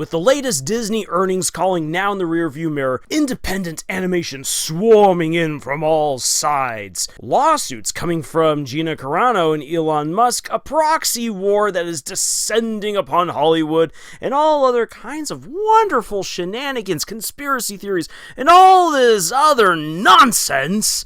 With the latest Disney earnings calling now in the rearview mirror, independent animation swarming in from all sides, lawsuits coming from Gina Carano and Elon Musk, a proxy war that is descending upon Hollywood, and all other kinds of wonderful shenanigans, conspiracy theories, and all this other nonsense,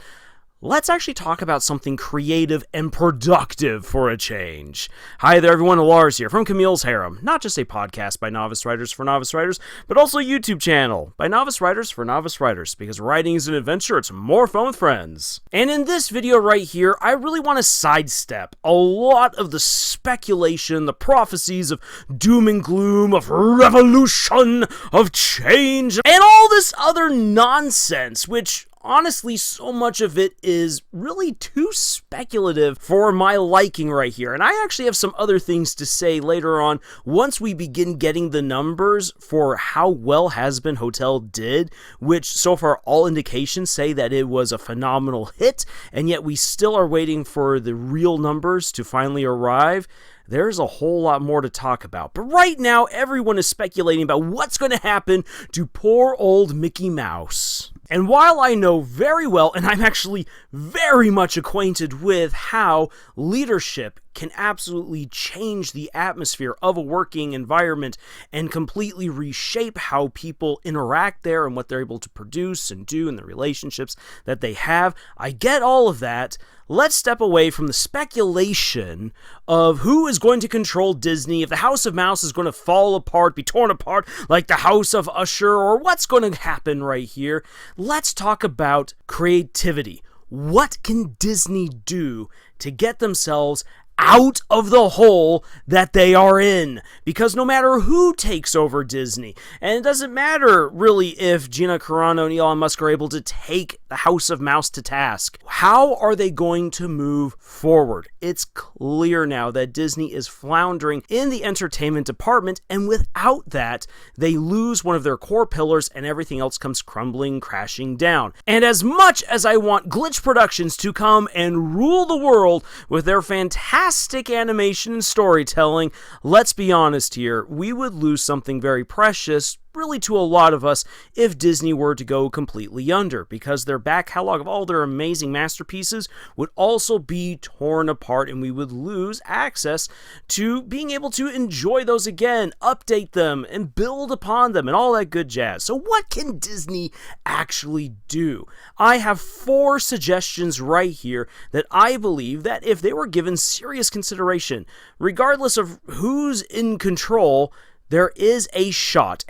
let's actually talk about something creative and productive for a change. Hi there everyone, Lars here from Camille's Harem, not just a podcast by novice writers for novice writers, but also a YouTube channel by novice writers for novice writers, because writing is an adventure, it's more fun with friends. And in this video right here, I really want to sidestep a lot of the speculation, the prophecies of doom and gloom, of revolution, of change, and all this other nonsense, which honestly, so much of it is really too speculative for my liking right here. And I actually have some other things to say later on once we begin getting the numbers for how well Hazbin Hotel did, which so far all indications say that it was a phenomenal hit, and yet we still are waiting for the real numbers to finally arrive. There's a whole lot more to talk about. But right now, everyone is speculating about what's going to happen to poor old Mickey Mouse. And while I know very well, and I'm actually very much acquainted with how leadership can absolutely change the atmosphere of a working environment and completely reshape how people interact there and what they're able to produce and do and the relationships that they have, I get all of that. Let's step away from the speculation of who is going to control Disney, if the House of Mouse is going to fall apart, be torn apart like the House of Usher, or what's going to happen right here. Let's talk about creativity. What can Disney do to get themselves out of the hole that they are in? Because no matter who takes over Disney, and it doesn't matter really if Gina Carano and Elon Musk are able to take the House of Mouse to task, how are they going to move forward? It's clear now that Disney is floundering in the entertainment department, and without that, they lose one of their core pillars and everything else comes crumbling, crashing down. And as much as I want Glitch Productions to come and rule the world with their fantastic animation and storytelling, let's be honest here, we would lose something very precious, really to a lot of us, if Disney were to go completely under, because their back catalog of all their amazing masterpieces would also be torn apart, and we would lose access to being able to enjoy those again, update them, and build upon them, and all that good jazz. So what can Disney actually do? I have 4 suggestions right here that I believe that if they were given serious consideration, regardless of who's in control, there is a shot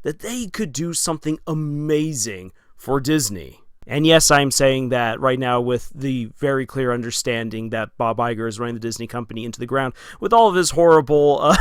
that they could do something amazing for Disney. And yes, I'm saying that right now with the very clear understanding that Bob Iger is running the Disney company into the ground with all of his horrible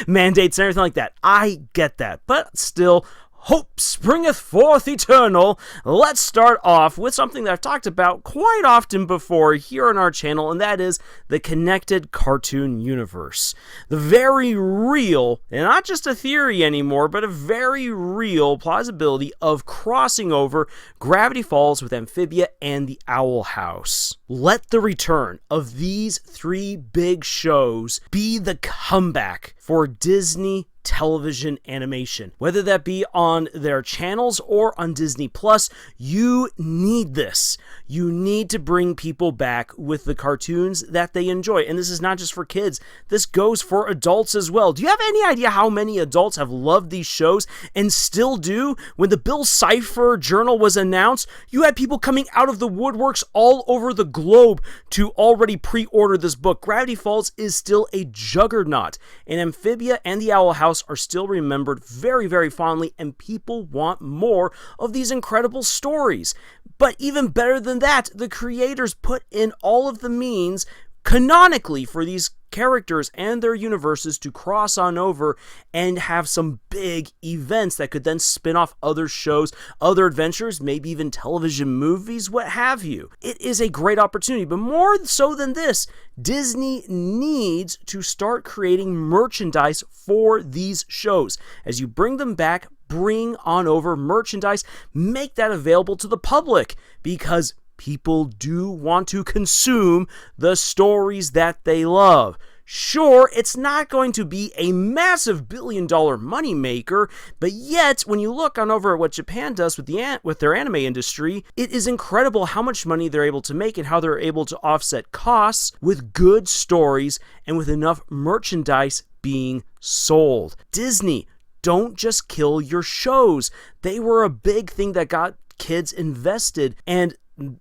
mandates and everything like that. I get that, but still, hope springeth forth eternal. Let's start off with something that I've talked about quite often before here on our channel, and that is the connected cartoon universe. The very real, and not just a theory anymore, but a very real plausibility of crossing over Gravity Falls with Amphibia and the Owl House. Let the return of these 3 big shows be the comeback for Disney television animation, whether that be on their channels or on Disney Plus. You need this. You need to bring people back with the cartoons that they enjoy. And this is not just for kids. This goes for adults as well. Do you have any idea how many adults have loved these shows and still do? When the Bill Cipher Journal was announced, you had people coming out of the woodworks all over the globe to already pre-order this book. Gravity Falls is still a juggernaut, and Amphibia and the Owl House are still remembered very, very fondly, and people want more of these incredible stories. But even better than that, the creators put in all of the means canonically for these characters and their universes to cross on over and have some big events that could then spin off other shows, other adventures, maybe even television movies, what have you. It is a great opportunity, but more so than this, Disney needs to start creating merchandise for these shows. As you bring them back, bring on over merchandise, make that available to the public, because people do want to consume the stories that they love. Sure, it's not going to be a massive billion-dollar moneymaker, but yet, when you look on over at what Japan does with their anime industry, it is incredible how much money they're able to make and how they're able to offset costs with good stories and with enough merchandise being sold. Disney, don't just kill your shows. They were a big thing that got kids invested and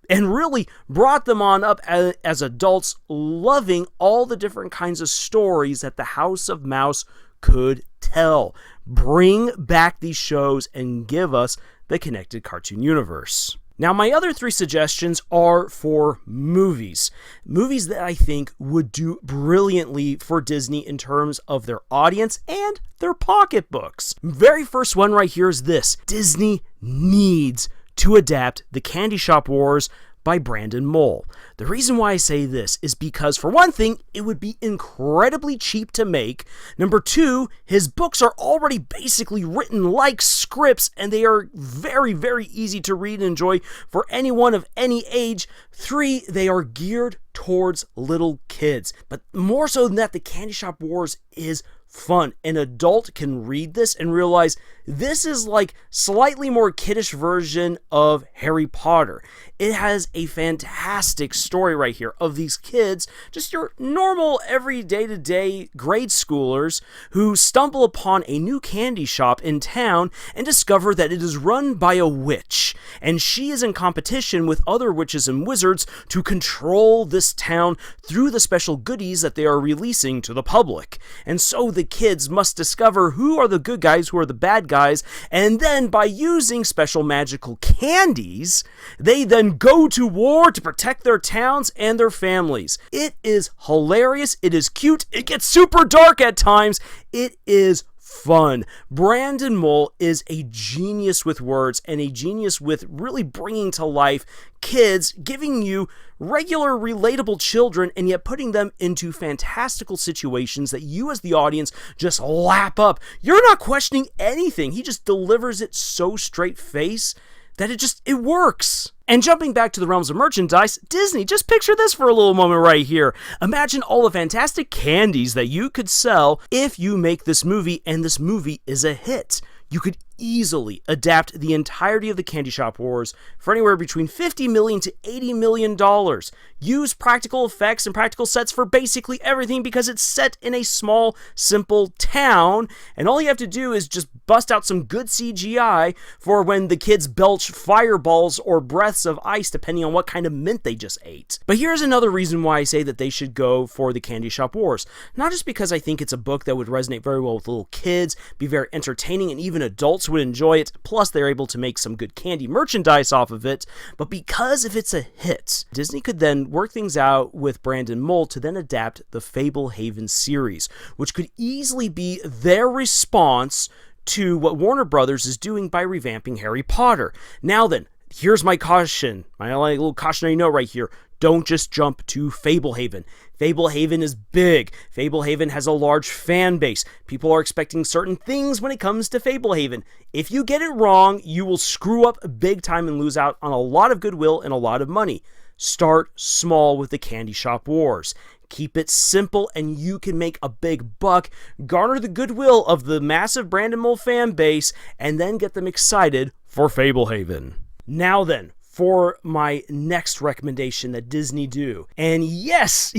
really brought them on up as adults, loving all the different kinds of stories that the House of Mouse could tell. Bring back these shows and give us the connected cartoon universe. Now, my other 3 suggestions are for movies. Movies that I think would do brilliantly for Disney in terms of their audience and their pocketbooks. Very first one right here is this. Disney needs to adapt The Candy Shop Wars by Brandon Mull. The reason why I say this is because, for one thing, it would be incredibly cheap to make. Number 2, his books are already basically written like scripts, and they are very, very easy to read and enjoy for anyone of any age. 3, they are geared towards little kids. But more so than that, The Candy Shop Wars is fun. An adult can read this and realize this is like slightly more kiddish version of Harry Potter. It has a fantastic story right here of these kids, just your normal every day-to-day grade schoolers who stumble upon a new candy shop in town and discover that it is run by a witch, and she is in competition with other witches and wizards to control this town through the special goodies that they are releasing to the public. And so the kids must discover who are the good guys, who are the bad guys, and then by using special magical candies, they then go to war to protect their towns and their families. It is hilarious, it is cute, it gets super dark at times, it is fun. Brandon Mull is a genius with words and a genius with really bringing to life kids, giving you regular, relatable children, and yet putting them into fantastical situations that you as the audience just lap up. You're not questioning anything. He just delivers it so straight face that it works. And jumping back to the realms of merchandise, Disney, just picture this for a little moment right here. Imagine all the fantastic candies that you could sell if you make this movie, and this movie is a hit. You could easily adapt the entirety of the Candy Shop Wars for anywhere between $50 million to $80 million. Use practical effects and practical sets for basically everything because it's set in a small, simple town, and all you have to do is just bust out some good CGI for when the kids belch fireballs or breaths of ice, depending on what kind of mint they just ate. But here's another reason why I say that they should go for the Candy Shop Wars. Not just because I think it's a book that would resonate very well with little kids, be very entertaining, and even adults would enjoy it, plus they're able to make some good candy merchandise off of it, but because if it's a hit, Disney could then work things out with Brandon Mull to then adapt the Fablehaven series, which could easily be their response to what Warner Brothers is doing by revamping Harry Potter. Now then, here's my caution, my little cautionary note right here. Don't just jump to Fablehaven. Fablehaven is big. Fablehaven has a large fan base. People are expecting certain things when it comes to Fablehaven. If you get it wrong, you will screw up big time and lose out on a lot of goodwill and a lot of money. Start small with the Candy Shop Wars. Keep it simple and you can make a big buck, garner the goodwill of the massive Brandon Mull fan base, and then get them excited for Fablehaven. Now then, for my next recommendation that Disney do. And yes,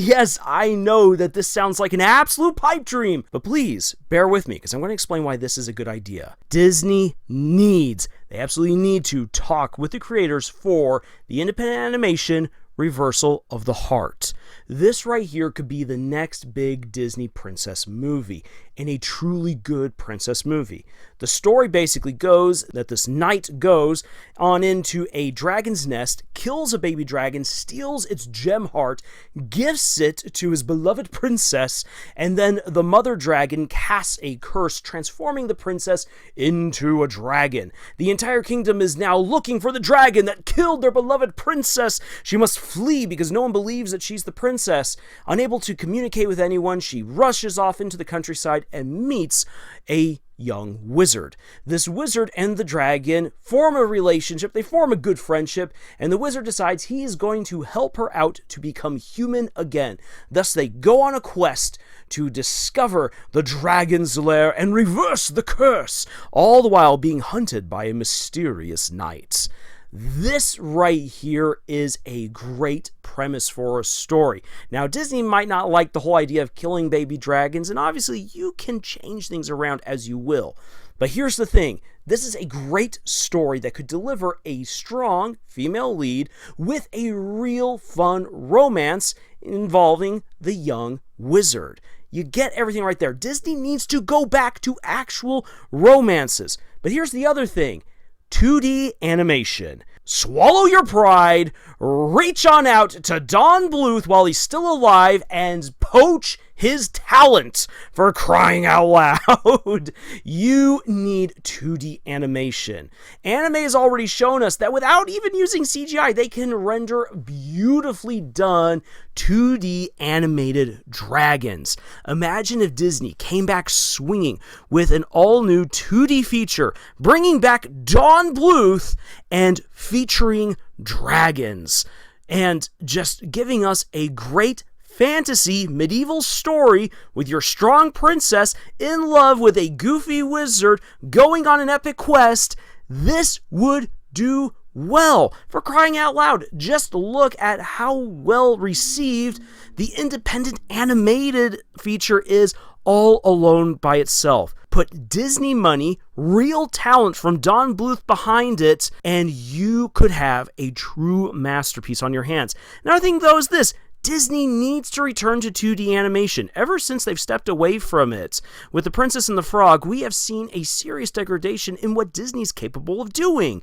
I know that this sounds like an absolute pipe dream, but please bear with me because I'm going to explain why this is a good idea. Disney they absolutely need to talk with the creators for the independent animation Reversal of the Heart. This right here could be the next big Disney princess movie, and a truly good princess movie. The story basically goes that this knight goes on into a dragon's nest, kills a baby dragon, steals its gem heart, gifts it to his beloved princess, and then the mother dragon casts a curse, transforming the princess into a dragon. The entire kingdom is now looking for the dragon that killed their beloved princess. She must flee because no one believes that she's the princess. Unable to communicate with anyone, she rushes off into the countryside and meets a young wizard. This wizard and the dragon form a relationship, they form a good friendship, and the wizard decides he is going to help her out to become human again. Thus, they go on a quest to discover the dragon's lair and reverse the curse, all the while being hunted by a mysterious knight. This right here is a great premise for a story. Now, Disney might not like the whole idea of killing baby dragons, and obviously you can change things around as you will. But here's the thing. This is a great story that could deliver a strong female lead with a real fun romance involving the young wizard. You get everything right there. Disney needs to go back to actual romances. But here's the other thing. 2D animation. Swallow your pride, reach on out to Don Bluth while he's still alive, and poach his talent, for crying out loud. You need 2D animation. Anime has already shown us that without even using CGI, they can render beautifully done 2D animated dragons. Imagine if Disney came back swinging with an all-new 2D feature, bringing back Don Bluth and featuring dragons, and just giving us a great fantasy medieval story with your strong princess in love with a goofy wizard going on an epic quest. This would do well. For crying out loud, just look at how well received the independent animated feature is all alone by itself. Put Disney money, real talent from Don Bluth behind it, and you could have a true masterpiece on your hands. Another thing, though, is this. Disney needs to return to 2D animation. Ever since they've stepped away from it, with The Princess and the Frog, we have seen a serious degradation in what Disney's capable of doing.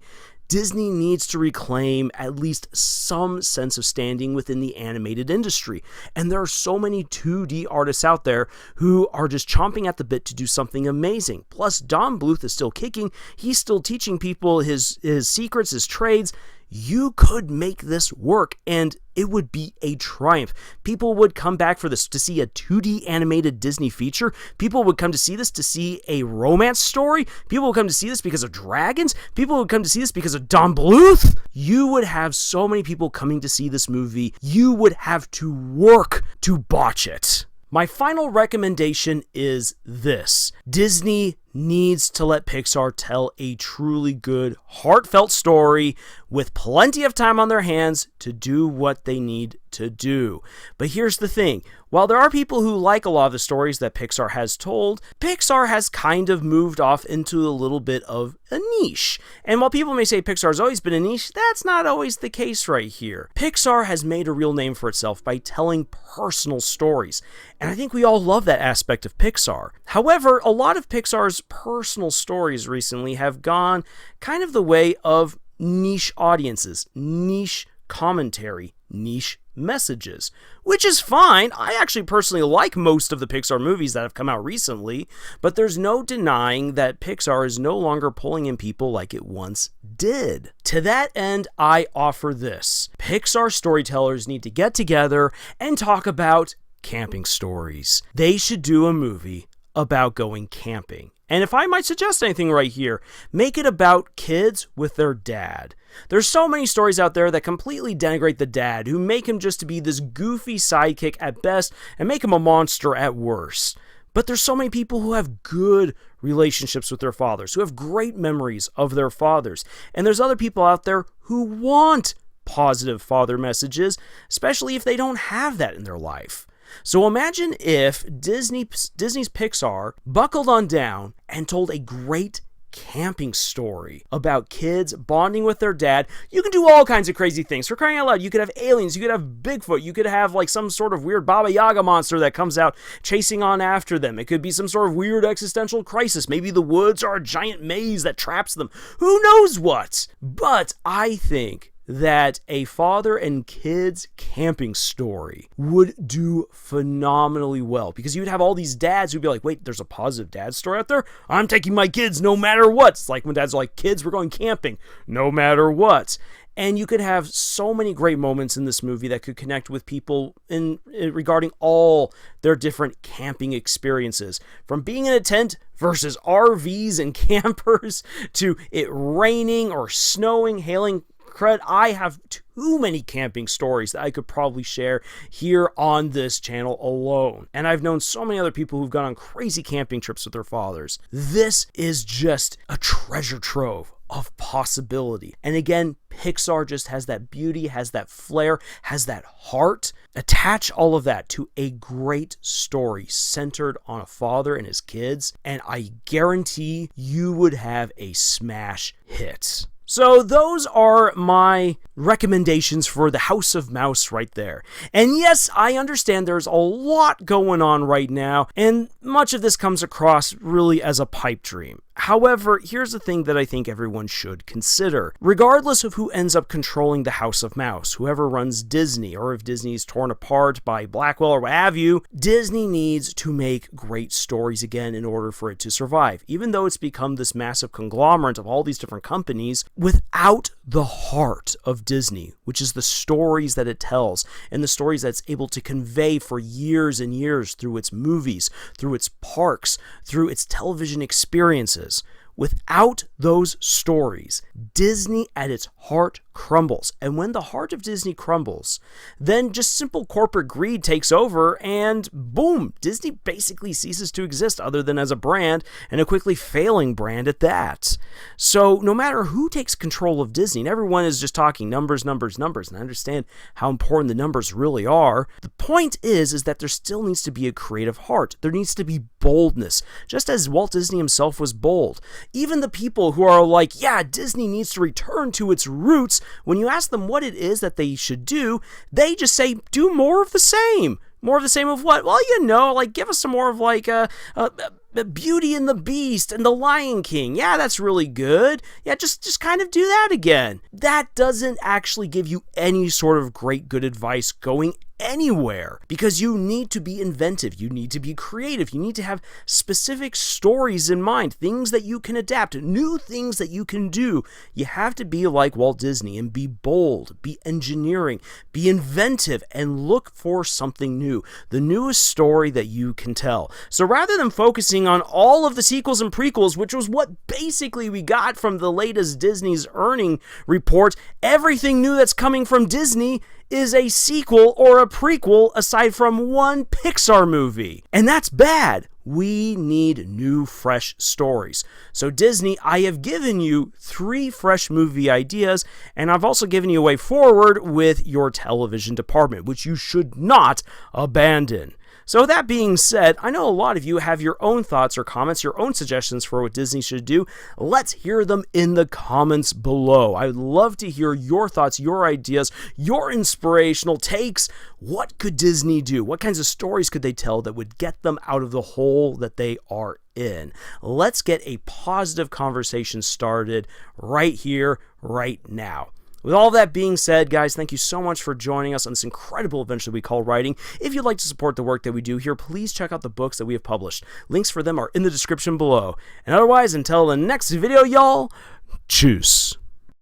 Disney needs to reclaim at least some sense of standing within the animated industry. And there are so many 2D artists out there who are just chomping at the bit to do something amazing. Plus, Don Bluth is still kicking. He's still teaching people his secrets, his trades. You could make this work, and it would be a triumph. People would come back for this to see a 2D animated Disney feature. People would come to see this to see a romance story. People would come to see this because of dragons. People would come to see this because of Don Bluth. You would have so many people coming to see this movie. You would have to work to botch it. My final recommendation is this. Disney needs to let Pixar tell a truly good, heartfelt story with plenty of time on their hands to do what they need to do. But here's the thing. While there are people who like a lot of the stories that Pixar has told, Pixar has kind of moved off into a little bit of a niche. And while people may say Pixar's always been a niche, that's not always the case right here. Pixar has made a real name for itself by telling personal stories. And I think we all love that aspect of Pixar. However, a lot of Pixar's personal stories recently have gone kind of the way of niche audiences, niche commentary, niche messages, which is fine. I actually personally like most of the Pixar movies that have come out recently, but there's no denying that Pixar is no longer pulling in people like it once did. To that end, I offer this. Pixar storytellers need to get together and talk about camping stories. They should do a movie about going camping. And if I might suggest anything right here, make it about kids with their dad. There's so many stories out there that completely denigrate the dad, who make him just to be this goofy sidekick at best and make him a monster at worst. But there's so many people who have good relationships with their fathers, who have great memories of their fathers. And there's other people out there who want positive father messages, especially if they don't have that in their life. So imagine if Disney's Pixar buckled on down and told a great camping story about kids bonding with their dad. You can do all kinds of crazy things. For crying out loud, you could have aliens, you could have Bigfoot, you could have like some sort of weird Baba Yaga monster that comes out chasing on after them. It could be some sort of weird existential crisis. Maybe the woods are a giant maze that traps them. Who knows what? But I think that a father and kids camping story would do phenomenally well, because you'd have all these dads who'd be like, wait, there's a positive dad story out there? I'm taking my kids no matter what. It's like when dads are like, kids, we're going camping no matter what. And you could have so many great moments in this movie that could connect with people regarding all their different camping experiences. From being in a tent versus RVs and campers, to it raining or snowing, hailing. Crud, I have too many camping stories that I could probably share here on this channel alone. And I've known so many other people who've gone on crazy camping trips with their fathers. This is just a treasure trove of possibility. And again, Pixar just has that beauty, has that flair, has that heart. Attach all of that to a great story centered on a father and his kids, and I guarantee you would have a smash hit. So those are my recommendations for The House of Mouse right there. And yes, I understand there's a lot going on right now, and much of this comes across really as a pipe dream. However, here's the thing that I think everyone should consider. Regardless of who ends up controlling the House of Mouse, whoever runs Disney, or if Disney's torn apart by Blackwell or what have you, Disney needs to make great stories again in order for it to survive. Even though it's become this massive conglomerate of all these different companies, without the heart of Disney, which is the stories that it tells, and the stories that it's able to convey for years and years through its movies, through its parks, through its television experiences. Without those stories, Disney at its heart crumbles. And when the heart of Disney crumbles, then just simple corporate greed takes over, and boom, Disney basically ceases to exist other than as a brand, and a quickly failing brand at that. So no matter who takes control of Disney, and everyone is just talking numbers, numbers, numbers, and I understand how important the numbers really are, the point is that there still needs to be a creative heart. There needs to be boldness, just as Walt Disney himself was bold. Even the people who are like, yeah, Disney needs to return to its roots, when you ask them what it is that they should do, they just say, do more of the same. More of the same of what? Well, like give us some more of like Beauty and the Beast and The Lion King. Yeah, that's really good. Yeah, just kind of do that again. That doesn't actually give you any sort of great good advice going anywhere, because you need to be inventive, you need to be creative, you need to have specific stories in mind, things that you can adapt, new things that you can do. You have to be like Walt Disney and be bold, be engineering, be inventive, and look for something new, the newest story that you can tell. So rather than focusing on all of the sequels and prequels, which was what basically we got from the latest Disney's earning report, everything new that's coming from Disney is a sequel or a prequel aside from one Pixar movie. And that's bad. We need new, fresh stories. So Disney, I have given you 3 fresh movie ideas, and I've also given you a way forward with your television department, which you should not abandon. So that being said, I know a lot of you have your own thoughts or comments, your own suggestions for what Disney should do. Let's hear them in the comments below. I would love to hear your thoughts, your ideas, your inspirational takes. What could Disney do? What kinds of stories could they tell that would get them out of the hole that they are in? Let's get a positive conversation started right here, right now. With all that being said, guys, thank you so much for joining us on this incredible adventure we call writing. If you'd like to support the work that we do here, please check out the books that we have published. Links for them are in the description below. And otherwise, until the next video, y'all, tschüss.